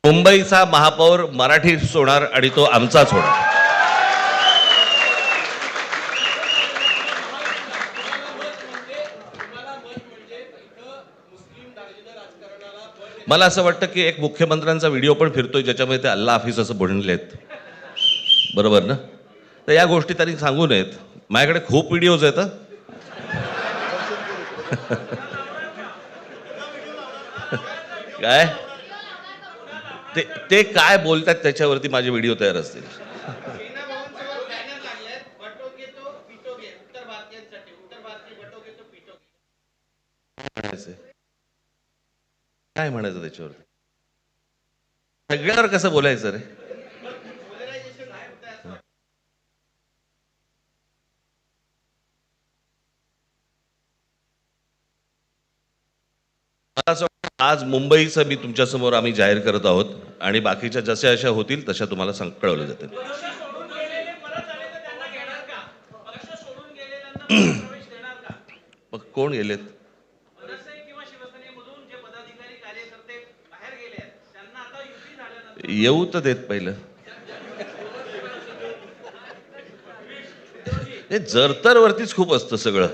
मुंबईचा महापौर मराठीच होणार आणि तो आमचाच होणार. मला असं वाटतं की एक मुख्यमंत्र्यांचा व्हिडिओ पण फिरतोय ज्याच्यामध्ये ते अल्ला हाफिज असं बोललेत, बरोबर ना? तर या गोष्टी त्यांनी सांगू नयेत. माझ्याकडे खूप व्हिडिओज आहेत. काय ते ते काय बोलतात त्याच्यावरती माझे व्हिडिओ तयार असतील. काय म्हणायचं त्याच्यावरती? सगळ्यावर कसं बोलायचं रे? मला असं वाटतं आज मुंबईचं मी तुमच्यासमोर आम्ही जाहीर करत आहोत आणि बाकीच्या जशा अशा होतील तशा तुम्हाला कळवलं जातील. मग कोण गेलेत? येऊ तर देत पहिलं. हे जरतर वरतीच खूप असतं सगळं.